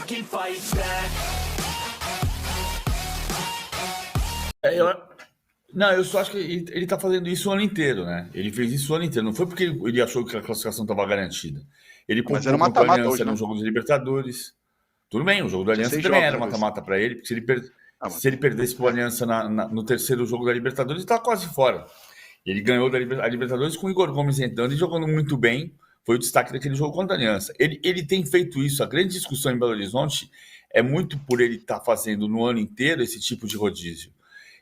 fucking fight back. Eu só acho que ele tá fazendo isso o ano inteiro, né? Ele fez isso o ano inteiro. Não foi porque ele achou que a classificação estava garantida. Ele Mas era comprou com a mata-mata Aliança hoje, né? no jogo dos Libertadores. Tudo bem, o jogo da Aliança 16 também jogos, era né, mata-mata para ele, porque mas- se ele perdesse pro Aliança no terceiro jogo da Libertadores, ele tava quase fora. Ele ganhou a Libertadores com o Igor Gomes entrando e jogando muito bem. Foi o destaque daquele jogo contra a Aliança. Ele tem feito isso. A grande discussão em Belo Horizonte é muito por ele estar fazendo no ano inteiro esse tipo de rodízio.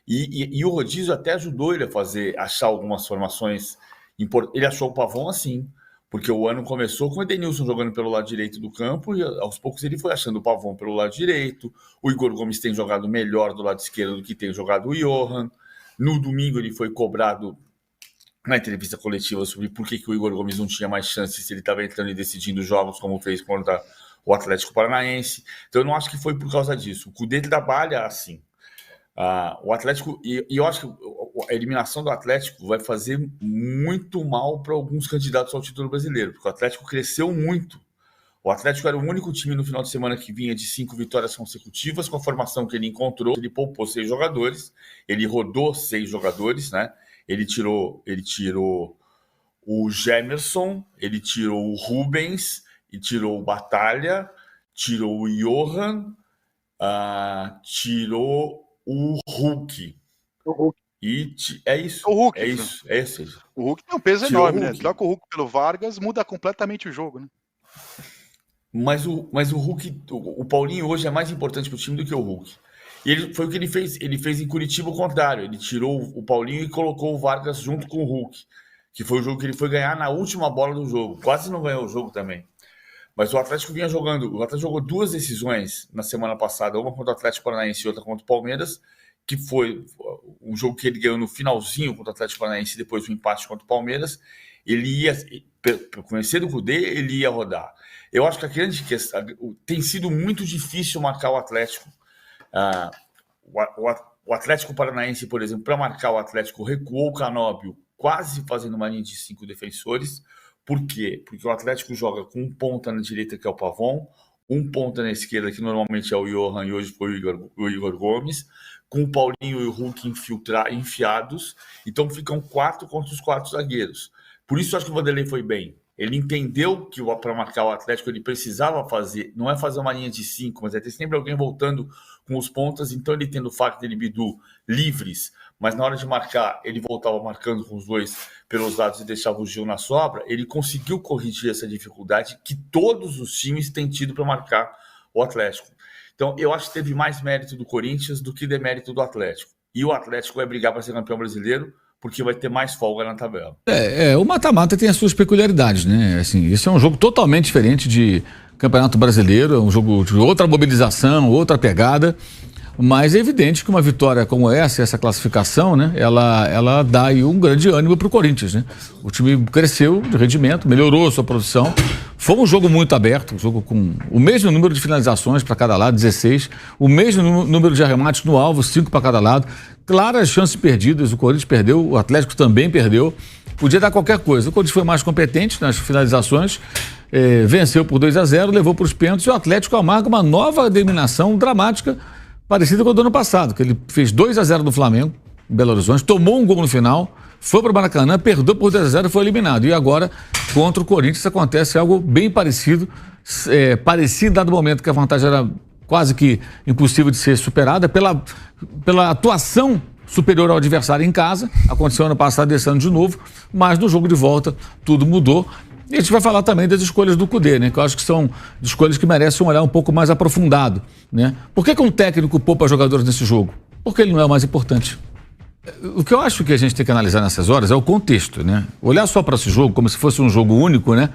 E o rodízio até ajudou ele a achar algumas formações importantes. Ele achou o Pavon assim, porque o ano começou com o Edenilson jogando pelo lado direito do campo e aos poucos ele foi achando o Pavon pelo lado direito. O Igor Gomes tem jogado melhor do lado esquerdo do que tem jogado o Johan. No domingo ele foi cobrado na entrevista coletiva sobre por que o Igor Gomes não tinha mais chances se ele estava entrando e decidindo jogos como fez contra o Atlético Paranaense. Então eu não acho que foi por causa disso. O Kudê trabalha assim. O Atlético, e eu acho que a eliminação do Atlético vai fazer muito mal para alguns candidatos ao título brasileiro, porque o Atlético cresceu muito. O Atlético era o único time no final de semana que vinha de 5 vitórias consecutivas, com a formação que ele encontrou. Ele poupou 6 jogadores, ele rodou 6 jogadores, né? Ele tirou o Gemerson, ele tirou o Rubens, e tirou o Batalha, tirou o Johan, tirou o Hulk. O Hulk. E é isso. O Hulk. É isso. O Hulk tem um peso Tirou enorme, o né? Hulk. Troca o Hulk pelo Vargas, muda completamente o jogo, né? Mas o Hulk, o Paulinho hoje é mais importante para o time do que o Hulk. E foi o que ele fez. Ele fez em Curitiba o contrário. Ele tirou o Paulinho e colocou o Vargas junto com o Hulk, que foi o jogo que ele foi ganhar na última bola do jogo. Quase não ganhou o jogo também. Mas o Atlético vinha jogando. O Atlético jogou 2 decisões na semana passada, uma contra o Atlético Paranaense e outra contra o Palmeiras, que foi um jogo que ele ganhou no finalzinho contra o Atlético Paranaense e depois o empate contra o Palmeiras. Ele ia, conhecer o Kudê, ele ia rodar. Eu acho que a grande questão tem sido muito difícil marcar o Atlético. O Atlético Paranaense, por exemplo, para marcar o Atlético, recuou o Canóbio, quase fazendo uma linha de 5 defensores. Por quê? Porque o Atlético joga com um ponta na direita, que é o Pavon, um ponta na esquerda, que normalmente é o Johan, e hoje foi o Igor Gomes, com o Paulinho e o Hulk enfiados. Então ficam 4 contra os 4 zagueiros. Por isso eu acho que o Vanderlei foi bem. Ele entendeu que para marcar o Atlético ele precisava fazer, não é fazer uma linha de 5, mas é ter sempre alguém voltando com os pontas. Então ele tendo o Fagner e Bidu livres, mas na hora de marcar ele voltava marcando com os dois pelos lados e deixava o Gil na sobra. Ele conseguiu corrigir essa dificuldade que todos os times têm tido para marcar o Atlético. Então eu acho que teve mais mérito do Corinthians do que demérito do Atlético. E o Atlético vai brigar para ser campeão brasileiro, porque vai ter mais folga na tabela. O mata-mata tem as suas peculiaridades, né? Assim, esse é um jogo totalmente diferente de Campeonato Brasileiro, é um jogo de outra mobilização, outra pegada, mas é evidente que uma vitória como essa classificação, né? Ela dá aí um grande ânimo para o Corinthians, né? O time cresceu de rendimento, melhorou a sua produção, foi um jogo muito aberto, um jogo com o mesmo número de finalizações para cada lado, 16, o mesmo número de arremates no alvo, 5 para cada lado. Claras chances perdidas, o Corinthians perdeu, o Atlético também perdeu. Podia dar qualquer coisa. O Corinthians foi mais competente nas finalizações, venceu por 2-0, levou para os pênaltis e o Atlético amarga uma nova eliminação dramática, parecida com o do ano passado, que ele fez 2-0 no Flamengo, em Belo Horizonte, tomou um gol no final, foi para o Maracanã, perdeu por 2-0 e foi eliminado. E agora, contra o Corinthians, acontece algo bem parecido, dado o momento que a vantagem era quase que impossível de ser superada pela atuação superior ao adversário em casa. Aconteceu ano passado, esse ano de novo, mas no jogo de volta tudo mudou. E a gente vai falar também das escolhas do Kudê, né? Que eu acho que são escolhas que merecem um olhar um pouco mais aprofundado, né? Por que um técnico poupa jogadores nesse jogo? Porque ele não é o mais importante. O que eu acho que a gente tem que analisar nessas horas é o contexto, né? Olhar só para esse jogo como se fosse um jogo único, né?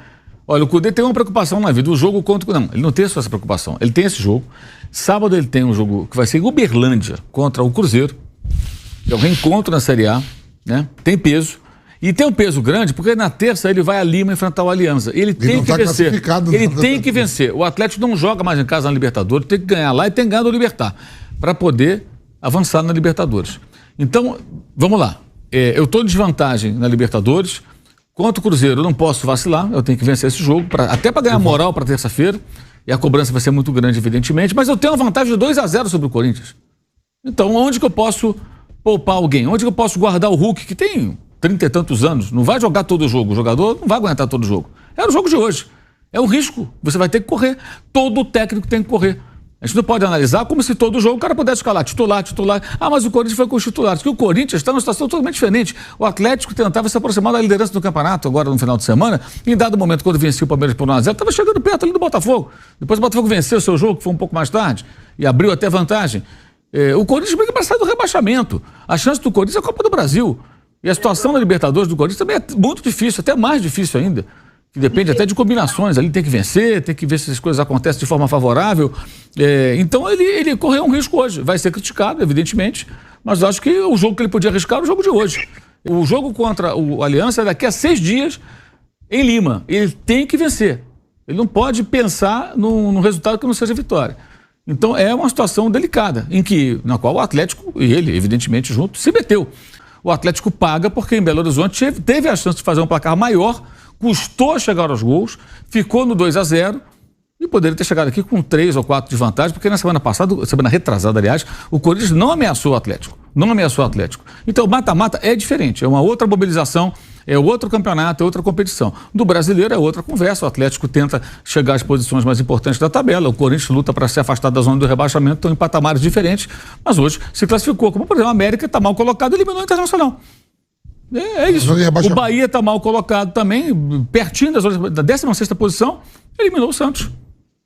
Olha, o Kudê tem uma preocupação na vida, o jogo contra... Não, ele não tem só essa preocupação, ele tem esse jogo. Sábado ele tem um jogo que vai ser em Uberlândia contra o Cruzeiro, que é um reencontro na Série A, né? Tem peso. E tem um peso grande, porque na terça ele vai a Lima enfrentar o Alianza. Ele tem que vencer. Ele tem que vencer. O Atlético não joga mais em casa na Libertadores, tem que ganhar lá e tem que ganhar no Libertad, para poder avançar na Libertadores. Então, vamos lá. Eu estou em desvantagem na Libertadores. Contra o Cruzeiro, eu não posso vacilar, eu tenho que vencer esse jogo, até para ganhar moral para terça-feira. e a cobrança vai ser muito grande, evidentemente, mas eu tenho uma vantagem de 2-0 sobre o Corinthians. Então, onde que eu posso poupar alguém? Onde que eu posso guardar o Hulk, que tem 30 e tantos anos? Não vai jogar todo o jogo. O jogador não vai aguentar todo o jogo. É o jogo de hoje. É um risco. Você vai ter que correr. Todo técnico tem que correr. A gente não pode analisar como se todo jogo o cara pudesse escalar titular. Ah, mas o Corinthians foi com os titulares. Porque o Corinthians está numa situação totalmente diferente. O Atlético tentava se aproximar da liderança do campeonato agora no final de semana. E em dado momento, quando vencia o Palmeiras por 1-0, estava chegando perto ali do Botafogo. Depois o Botafogo venceu o seu jogo, que foi um pouco mais tarde, e abriu até vantagem. O Corinthians briga para sair do rebaixamento. A chance do Corinthians é a Copa do Brasil. E a situação da Libertadores do Corinthians também é muito difícil, até mais difícil ainda. Que depende até de combinações. Ali tem que vencer, tem que ver se as coisas acontecem de forma favorável. Então ele correu um risco hoje. Vai ser criticado, evidentemente, mas eu acho que o jogo que ele podia arriscar era o jogo de hoje. O jogo contra o Aliança é daqui a 6 dias em Lima. Ele tem que vencer. Ele não pode pensar num resultado que não seja vitória. Então é uma situação delicada, na qual o Atlético, e ele, evidentemente, junto, se meteu. O Atlético paga porque em Belo Horizonte teve a chance de fazer um placar maior, custou chegar aos gols, ficou no 2-0 e poderia ter chegado aqui com 3 ou 4 de vantagem, porque na semana passada, semana retrasada, aliás, o Corinthians não ameaçou o Atlético. Então, mata-mata é diferente, é uma outra mobilização, é outro campeonato, é outra competição. Do brasileiro é outra conversa, o Atlético tenta chegar às posições mais importantes da tabela, o Corinthians luta para se afastar da zona do rebaixamento, estão em patamares diferentes, mas hoje se classificou, como por exemplo, a América está mal colocado e eliminou o Internacional. É isso. O Bahia está mal colocado também, pertinho da 16ª posição, eliminou o Santos.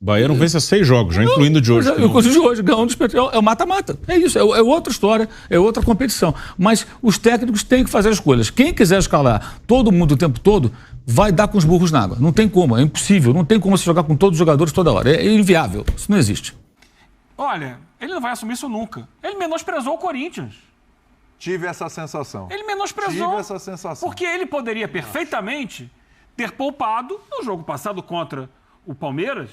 O Bahia não vence a 6 jogos, já incluindo o de hoje. O de hoje, ganhou é o mata-mata. É isso, é outra história, é outra competição. Mas os técnicos têm que fazer escolhas. Quem quiser escalar todo mundo o tempo todo, vai dar com os burros na água. Não tem como, é impossível. Não tem como você jogar com todos os jogadores toda hora. É inviável. Isso não existe. Olha, ele não vai assumir isso nunca. Ele menosprezou o Corinthians. Tive essa sensação. Ele menosprezou. Tive essa sensação. Porque ele poderia perfeitamente ter poupado no jogo passado contra o Palmeiras.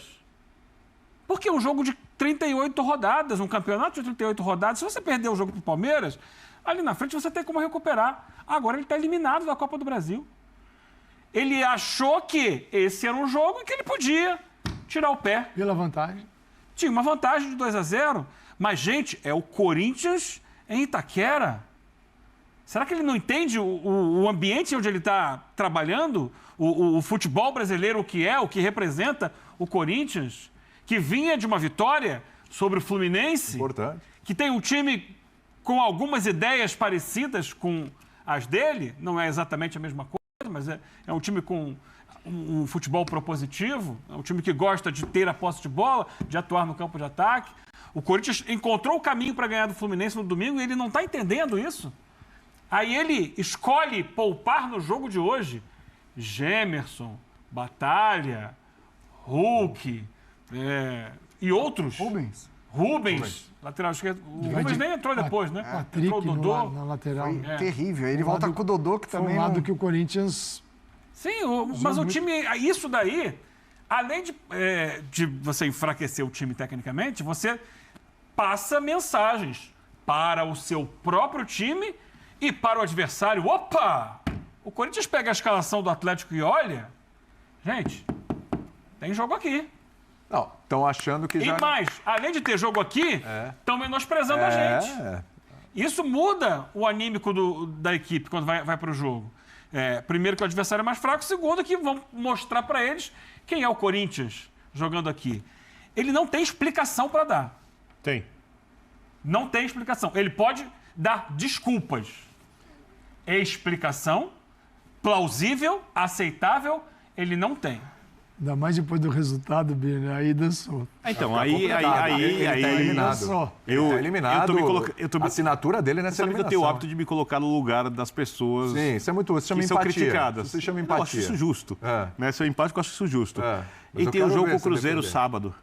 Porque é um jogo de 38 rodadas, um campeonato de 38 rodadas. Se você perder o jogo para o Palmeiras, ali na frente você tem como recuperar. Agora ele está eliminado da Copa do Brasil. Ele achou que esse era um jogo em que ele podia tirar o pé. Pela vantagem. Tinha uma vantagem de 2-0. Mas, gente, é o Corinthians em Itaquera. Será que ele não entende o ambiente onde ele está trabalhando? O futebol brasileiro, o que representa o Corinthians? Que vinha de uma vitória sobre o Fluminense. Importante. Que tem um time com algumas ideias parecidas com as dele. Não é exatamente a mesma coisa, mas é um time com um futebol propositivo. É um time que gosta de ter a posse de bola, de atuar no campo de ataque. O Corinthians encontrou o caminho para ganhar do Fluminense no domingo e ele não está entendendo isso. Aí ele escolhe poupar no jogo de hoje Gemerson, Batalha, Hulk e outros. Rubens, lateral esquerdo. O Rubens nem entrou depois, né? Patrick entrou o Dodô. na lateral. Foi terrível. Ele volta com o Dodô, que também Foi um lado não... que o Corinthians... Sim, mas o time... Isso daí, além de você enfraquecer o time tecnicamente, você passa mensagens para o seu próprio time e para o adversário. Opa! O Corinthians pega a escalação do Atlético e olha... Gente, tem jogo aqui. Não, estão achando que já... E mais, além de ter jogo aqui, estão menosprezando a gente. Isso muda o anímico da equipe quando vai para o jogo. Primeiro que o adversário é mais fraco, segundo que vão mostrar para eles quem é o Corinthians jogando aqui. Ele não tem explicação para dar. Tem. Não tem explicação. Ele pode dar desculpas. Explicação plausível, aceitável, ele não tem. Ainda mais depois do resultado, Bini, aí dançou. Então, Ele tá eliminado. Só. Ele tá eliminado. A A assinatura dele nessa Sabe que eu eliminação. tenho o hábito de me colocar no lugar das pessoas Sim, isso é muito... Isso chama que são empatia. criticadas. Isso se chama Eu acho empatia. isso justo. Né? Se eu empático, eu acho isso justo. Mas E eu tem o quero jogo ver com o você Cruzeiro defender. sábado.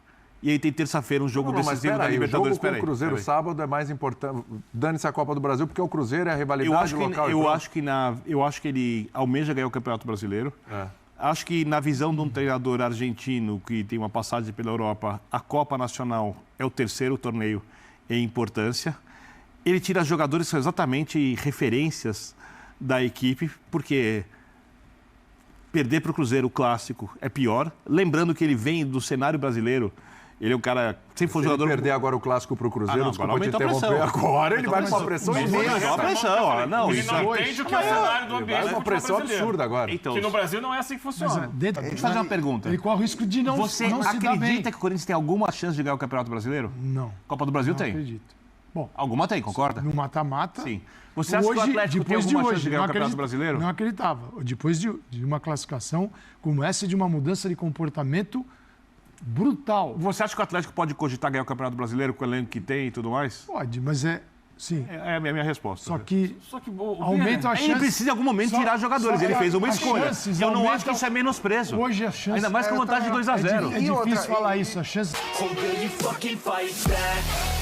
E aí tem terça-feira um jogo Mas decisivo da peraí, o Libertadores. jogo com o Cruzeiro sábado é mais importante. Dane-se a Copa do Brasil, porque o Cruzeiro é a rivalidade local. Eu acho que ele almeja ganhar o Campeonato Brasileiro. Acho que na visão de um treinador argentino que tem uma passagem pela Europa, a Copa Nacional é o terceiro torneio em importância. Ele tira jogadores que são exatamente referências da equipe, porque perder para o Cruzeiro o clássico é pior. Lembrando que ele vem do cenário brasileiro. Ele é um cara... Sempre foi Se jogador... ele perder agora o clássico para o Cruzeiro, não, desculpa te aumentou a interromper. pressão. Agora ele vai para uma pressão imensa. Aumentou a pressão. Não, Ele isso não é... entende o que é o cenário do ambiente Vai do uma futebol pressão brasileiro. absurda agora. Então, Que no Brasil não é assim que funciona. Dentro, deixa eu fazer uma pergunta. ele corre o risco de não, Você não se dar bem. acredita que o Corinthians tem alguma chance de ganhar o Campeonato Brasileiro? Não, Copa do Brasil não tem. acredito. Bom, Alguma tem, concorda? no mata-mata... Sim. Você acha que o Atlético tem alguma chance de ganhar o Campeonato Brasileiro? Não acreditava. Depois de uma classificação como essa, de uma mudança de comportamento brutal. Você acha que o Atlético pode cogitar ganhar o Campeonato Brasileiro com o elenco que tem e tudo mais? Pode, mas sim. É a minha resposta. Só que o aumenta a chance... Ele precisa em algum momento tirar jogadores. Ele fez uma as escolha. chances Eu não aumentam- acho que isso é menosprezo. Hoje a chance... Ainda mais com vantagem de 2-0. É difícil falar isso. A chance... Oh, will you fucking fight back?